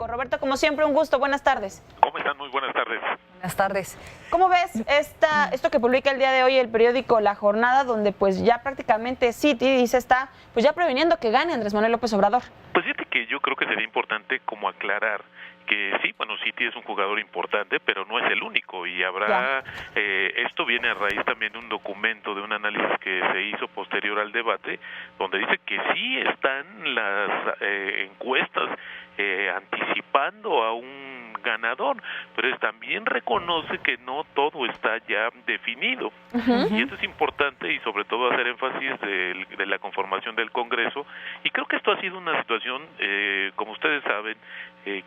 periódico. Roberto, como siempre, un gusto. Buenas tardes. ¿Cómo están? Muy buenas tardes. Buenas tardes. ¿Cómo ves esto que publica el día de hoy el periódico La Jornada, donde pues ya prácticamente Citi dice está pues ya previniendo que gane Andrés Manuel López Obrador? Pues fíjate que yo creo que sería importante como aclarar que sí, bueno, Citi es un jugador importante, pero no es el único y habrá, esto viene a raíz también de un documento, de un análisis que se hizo posterior al debate, donde dice que sí están las encuestas anticipando a un ganador, pero también reconoce que no todo está ya definido. Y esto es importante y sobre todo hacer énfasis de la conformación del Congreso, y creo que esto ha sido una situación, como ustedes saben,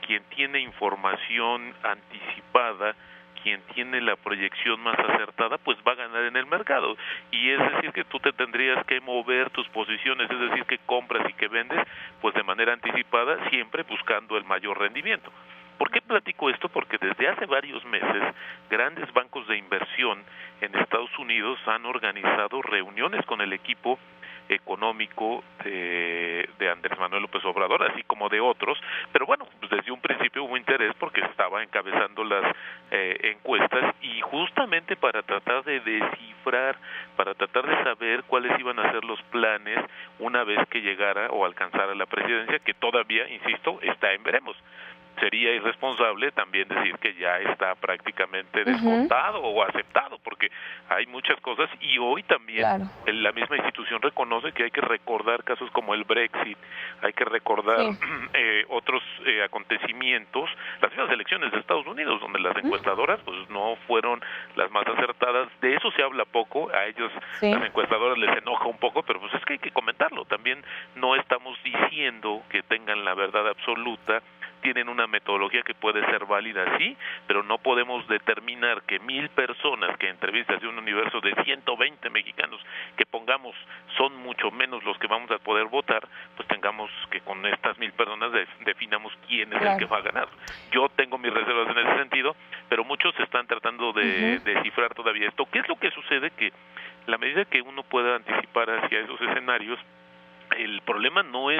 quien tiene información anticipada, quien tiene la proyección más acertada, pues va a ganar en el mercado. Y es decir que tú te tendrías que mover tus posiciones, es decir que compras y que vendes, pues de manera anticipada, siempre buscando el mayor rendimiento. ¿Por qué platico esto? Porque desde hace varios meses, grandes bancos de inversión en Estados Unidos han organizado reuniones con el equipo económico de Andrés Manuel López Obrador, así como de otros, pero bueno, pues desde un principio hubo interés porque estaba encabezando las encuestas, y justamente para tratar de descifrar, para tratar de saber cuáles iban a ser los planes una vez que llegara o alcanzara la presidencia, que todavía, insisto, está en veremos. Sería irresponsable también decir que ya está prácticamente descontado o aceptado, porque hay muchas cosas, y hoy también la misma institución reconoce que hay que recordar casos como el Brexit, hay que recordar otros acontecimientos, las mismas elecciones de Estados Unidos, donde las encuestadoras pues no fueron las más acertadas. De eso se habla poco, a ellos las encuestadoras les enoja un poco, pero pues es que hay que comentarlo. También no estamos diciendo que tengan la verdad absoluta, tienen una metodología que puede ser válida, sí, pero no podemos determinar que 1,000 personas que entrevistas de un universo de 120 mexicanos, que pongamos son mucho menos los que vamos a poder votar, pues tengamos que con estas 1,000 personas definamos quién es el que va a ganar. Yo tengo mis reservas en ese sentido, pero muchos están tratando de descifrar todavía esto. ¿Qué es lo que sucede? Que la medida que uno pueda anticipar hacia esos escenarios, el problema no es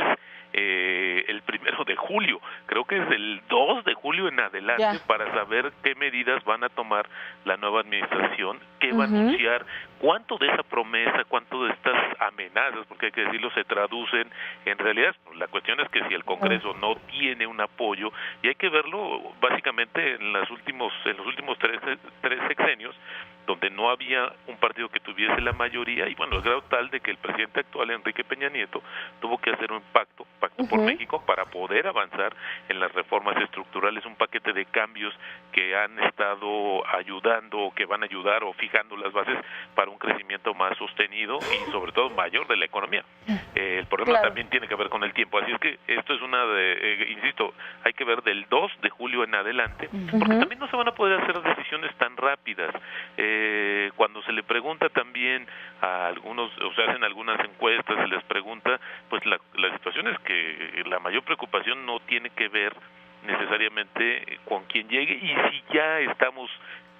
el 1 de julio, creo que es el 2 de julio en adelante, para saber qué medidas van a tomar la nueva administración, qué va a anunciar, cuánto de esa promesa, cuánto de estas amenazas, porque hay que decirlo, se traducen en realidad. La cuestión es que si el Congreso no tiene un apoyo, y hay que verlo básicamente en los últimos tres sexenios, donde no había un partido que tuviese la mayoría, y bueno, el grado tal de que el presidente actual, Enrique Peña Nieto, tuvo que hacer un pacto por México para poder avanzar en las reformas estructurales, un paquete de cambios que han estado ayudando o que van a ayudar o fijando las bases para un crecimiento más sostenido y sobre todo mayor de la economía. El problema también tiene que ver con el tiempo, así es que esto es insisto, hay que ver del 2 de julio en adelante, porque también no se van a poder hacer decisiones tan rápidas. Cuando se le pregunta también a algunos, o se hacen algunas encuestas, se les pregunta, pues la situación es que la mayor preocupación no tiene que ver necesariamente con quien llegue, y si ya estamos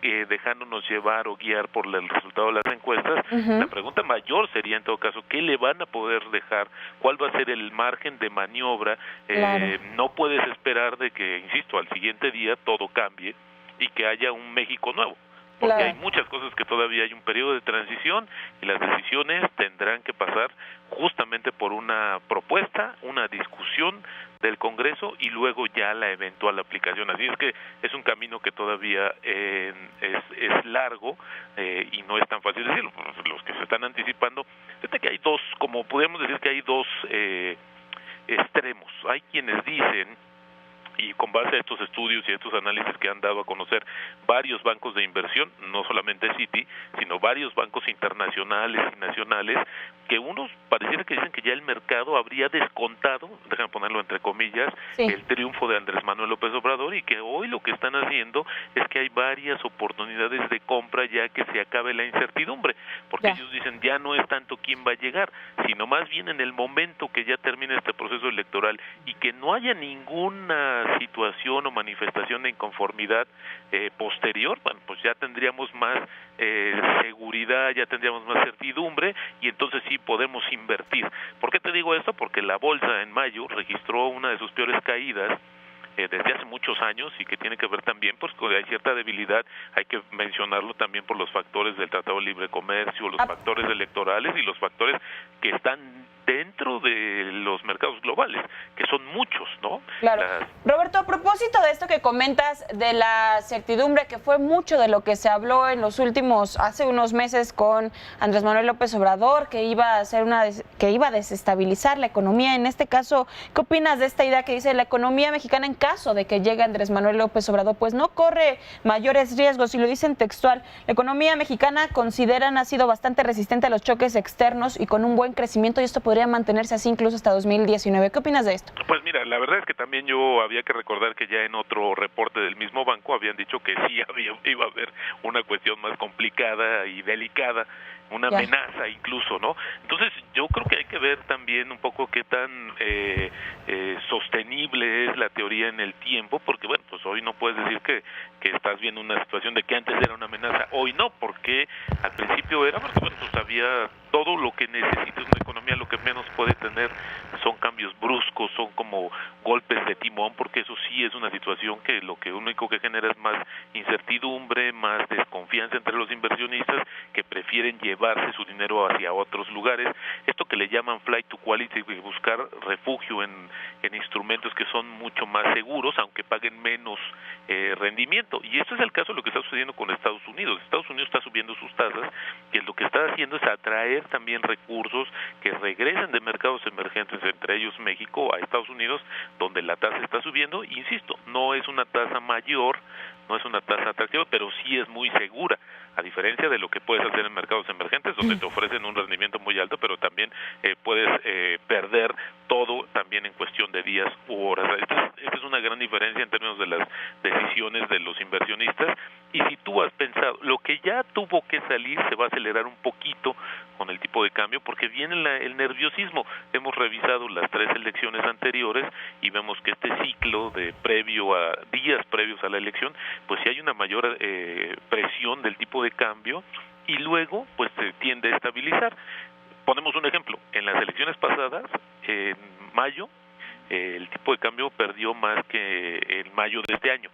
dejándonos llevar o guiar por el resultado de las encuestas, la pregunta mayor sería en todo caso, ¿qué le van a poder dejar? ¿Cuál va a ser el margen de maniobra? No puedes esperar de que, insisto, al siguiente día todo cambie y que haya un México nuevo, porque hay muchas cosas que todavía hay un periodo de transición, y las decisiones tendrán que pasar justamente por una propuesta, una discusión del Congreso y luego ya la eventual aplicación. Así es que es un camino que todavía es largo y no es tan fácil decirlo. Los que se están anticipando, fíjate que hay dos, como podemos decir que hay dos extremos. Hay quienes dicen, y con base a estos estudios y estos análisis que han dado a conocer varios bancos de inversión, no solamente Citi, sino varios bancos internacionales y nacionales, que unos pareciera que dicen que ya el mercado habría descontado, déjame ponerlo entre comillas, el triunfo de Andrés Manuel López Obrador, y que hoy lo que están haciendo es que hay varias oportunidades de compra ya que se acabe la incertidumbre, porque ellos dicen ya no es tanto quién va a llegar, sino más bien en el momento que ya termine este proceso electoral y que no haya ninguna situación o manifestación de inconformidad posterior, bueno, pues ya tendríamos más seguridad, ya tendríamos más certidumbre, y entonces sí podemos invertir. ¿Por qué te digo esto? Porque la bolsa en mayo registró una de sus peores caídas desde hace muchos años y que tiene que ver también, pues hay cierta debilidad, hay que mencionarlo también por los factores del Tratado de Libre Comercio, los factores electorales y los factores que están dentro de los mercados globales, que son muchos, ¿no? Claro. Roberto, a propósito de esto que comentas de la certidumbre, que fue mucho de lo que se habló en los últimos, hace unos meses con Andrés Manuel López Obrador, que iba a hacer que iba a desestabilizar la economía. En este caso, ¿qué opinas de esta idea que dice la economía mexicana en caso de que llegue Andrés Manuel López Obrador? Pues no corre mayores riesgos, y lo dicen textual. La economía mexicana, consideran, ha sido bastante resistente a los choques externos y con un buen crecimiento, y esto podría mantenerse así incluso hasta 2019. ¿Qué opinas de esto? Pues mira, la verdad es que también yo había que recordar que ya en otro reporte del mismo banco habían dicho que sí iba a haber una cuestión más complicada y delicada, una amenaza incluso, ¿no? Entonces yo creo que hay que ver también un poco qué tan sostenible es la teoría en el tiempo, porque bueno, pues hoy no puedes decir que estás viendo una situación de que antes era una amenaza, hoy no, porque al principio era, porque bueno, pues había todo lo que necesita una economía, lo que menos puede tener son cambios bruscos, son como golpes de timón, porque eso sí es una situación que lo único que genera es más incertidumbre, más desconfianza entre los inversionistas que prefieren llevarse su dinero hacia otros lugares. Esto que le llaman flight to quality, buscar refugio en instrumentos que son mucho más seguros, aunque paguen menos rendimiento. Y esto es el caso de lo que está sucediendo con Estados Unidos. Estados Unidos está subiendo sus tasas, que lo que está haciendo es atraer también recursos que regresen de mercados emergentes, entre ellos México, a Estados Unidos, donde la tasa está subiendo. Insisto, no es una tasa mayor, no es una tasa atractiva, pero sí es muy segura, a diferencia de lo que puedes hacer en mercados emergentes, donde te ofrecen un rendimiento muy alto, pero también puedes perder todo también en cuestión de días u horas. Esta es una gran diferencia en términos de las decisiones de los inversionistas. Y si tú has pensado, lo que ya tuvo que salir se va a acelerar un poquito con el tipo de cambio, porque viene el nerviosismo. Hemos revisado las 3 elecciones anteriores y vemos que este ciclo de días previos a la elección, pues sí hay una mayor presión del tipo de cambio y luego pues se tiende a estabilizar. Ponemos un ejemplo, en las elecciones pasadas, en mayo, el tipo de cambio perdió más que en mayo de este año.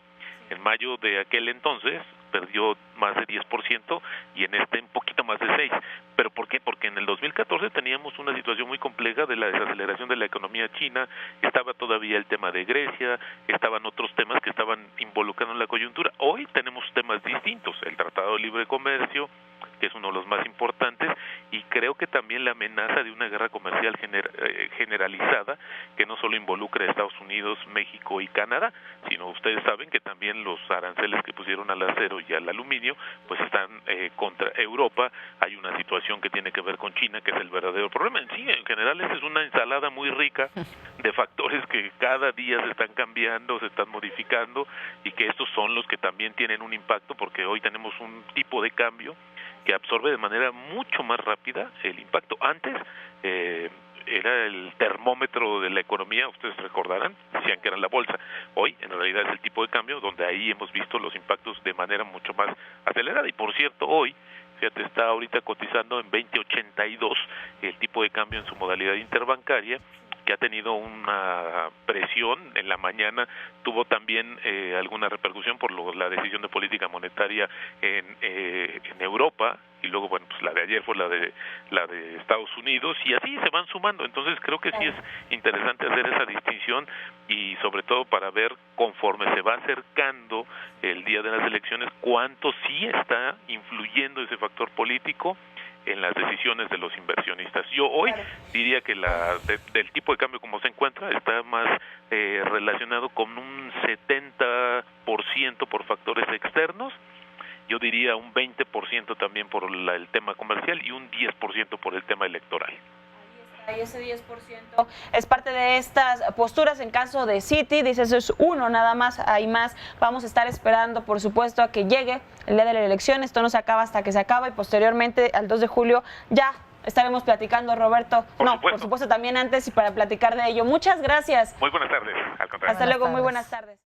En mayo de aquel entonces perdió más de 10% y en este un poquito más de 6%. ¿Pero por qué? Porque en el 2014 teníamos una situación muy compleja de la desaceleración de la economía china, estaba todavía el tema de Grecia, estaban otros temas que estaban involucrando en la coyuntura. Hoy tenemos temas distintos, el Tratado de Libre Comercio, que es uno de los más importantes, y creo que también la amenaza de una guerra comercial generalizada, que no solo involucra a Estados Unidos, México y Canadá, sino ustedes saben que también los aranceles que pusieron al acero y al aluminio, pues están contra Europa. Hay una situación que tiene que ver con China, que es el verdadero problema. En sí, en general, esta es una ensalada muy rica de factores que cada día se están cambiando, se están modificando, y que estos son los que también tienen un impacto, porque hoy tenemos un tipo de cambio que absorbe de manera mucho más rápida el impacto. Antes era el termómetro de la economía, ustedes recordarán, decían que era la bolsa. Hoy en realidad es el tipo de cambio, donde ahí hemos visto los impactos de manera mucho más acelerada. Y por cierto, hoy, fíjate, está ahorita cotizando en 20.82 el tipo de cambio en su modalidad interbancaria, que ha tenido una presión. En la mañana tuvo también alguna repercusión por la decisión de política monetaria en Europa, y luego bueno, pues la de ayer fue la de Estados Unidos, y así se van sumando. Entonces creo que sí es interesante hacer esa distinción, y sobre todo para ver, conforme se va acercando el día de las elecciones, cuánto sí está influyendo ese factor político en las decisiones de los inversionistas. Yo hoy diría que del tipo de cambio como se encuentra está más relacionado con un 70% por factores externos, yo diría un 20% también por el tema comercial y un 10% por el tema electoral. Y ese 10% es parte de estas posturas en caso de Citi. Dice, eso es uno nada más, hay más. Vamos a estar esperando, por supuesto, a que llegue el día de la elección. Esto no se acaba hasta que se acaba, y posteriormente, al 2 de julio, ya estaremos platicando, Roberto. Por supuesto, también antes, y para platicar de ello. Muchas gracias. Muy buenas tardes. Al contrario. Hasta luego, muy buenas tardes.